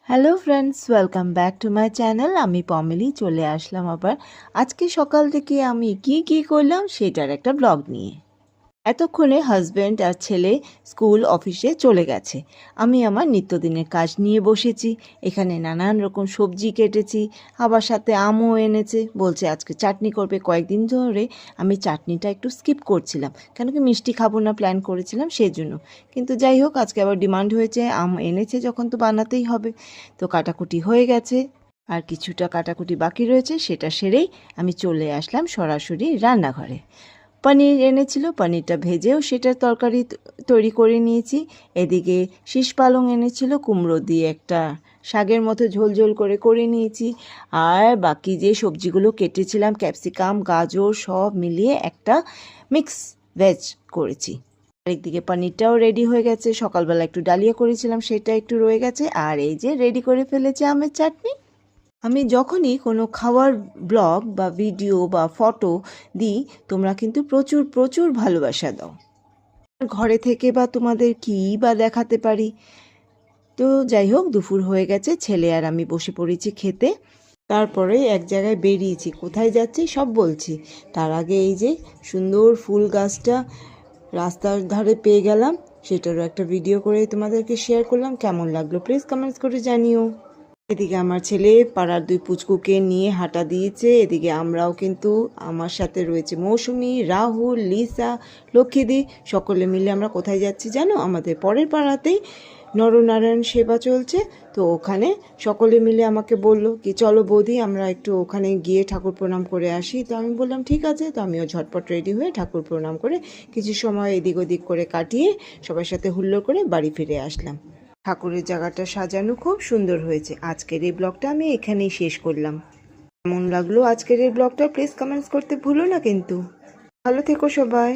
Hello friends, welcome back to my channel. আমি পমেলি চলে আসলাম আবার আজকে সকাল থেকে আমি কি করলাম সেটার একটা ব্লগ নিয়ে। এতক্ষণে হাজব্যান্ড আর ছেলে স্কুল অফিসে চলে গেছে। আমি আমার নিত্যদিনের কাজ নিয়ে বসেছি। এখানে নানান রকম সবজি কেটেছি, আবার সাথে আমও এনেছে। বলছে আজকে চাটনি করবে। কয়েকদিন ধরে আমি চাটনিটা একটু স্কিপ করছিলাম, কেন কি মিষ্টি খাবো না প্ল্যান করেছিলাম সেই জন্য। কিন্তু যাই হোক, আজকে আবার ডিমান্ড হয়েছে, আম এনেছে যখন তো বানাতেই হবে। তো কাটাকুটি হয়ে গেছে, আর কিছুটা কাটাকুটি বাকি রয়েছে, সেটা সেরেই আমি চলে আসলাম সরাসরি রান্নাঘরে। পনির এনেছিল, পনিরটা ভেজেও সেটার তরকারি তৈরি করে নিয়েছি। এদিকে শীষ পালং এনেছিল, কুমড়ো দিয়ে একটা শাকের মতো ঝোল করে নিয়েছি। আর বাকি যে সবজিগুলো কেটেছিলাম, ক্যাপসিকাম, গাজর সব মিলিয়ে একটা মিক্স ভেজ করেছি। আরেকদিকে পনিরটাও রেডি হয়ে গেছে। সকালবেলা একটু ডালিয়া করেছিলাম, সেটা একটু রয়ে গেছে। আর এই যে রেডি করে ফেলেছে আমের চাটনি। আমি যখনই কোনো খাওয়ার ব্লগ বা ভিডিও বা ফটো দিই, তোমরা কিন্তু প্রচুর প্রচুর ভালোবাসা দাও। ঘরে থেকে বা তোমাদের কী বা দেখাতে পারি। তো যাই হোক, দুপুর হয়ে গেছে, ছেলে আর আমি বসে পড়েছি খেতে। তারপরে এক জায়গায় বেরিয়েছি, কোথায় যাচ্ছি সব বলছি। তার আগে এই যে সুন্দর ফুল গাছটা রাস্তার ধারে পেয়ে গেলাম, সেটারও একটা ভিডিও করে তোমাদেরকে শেয়ার করলাম। কেমন লাগলো প্লিজ কমেন্টস করে জানিও। এদিকে আমার ছেলে পাড়ার দুই পুচকুকে নিয়ে হাঁটা দিয়েছে। এদিকে আমরাও কিন্তু, আমার সাথে রয়েছে মৌসুমি, রাহুল, লিসা, লক্ষ্মীদি। সকলে মিলে আমরা কোথায় যাচ্ছি জানো? আমাদের পরের পাড়াতেই নরনারায়ণ সেবা চলছে। তো ওখানে সকলে মিলে আমাকে বললো কি চলো বৌদি, আমরা একটু ওখানে গিয়ে ঠাকুর প্রণাম করে আসি। তো আমি বললাম ঠিক আছে। তো আমিও ঝটপট রেডি হয়ে ঠাকুর প্রণাম করে কিছু সময় এদিক ওদিক করে কাটিয়ে সবার সাথে হুল্লোড় করে বাড়ি ফিরে আসলাম। ঠাকুরের জায়গাটা সাজানো খুব সুন্দর হয়েছে। আজকের এই ব্লগটা আমি এখানেই শেষ করলাম। কেমন লাগলো আজকের এই ব্লগটা প্লিজ কমেন্টস করতে ভুলো না কিন্তু। ভালো থেকো সবাই।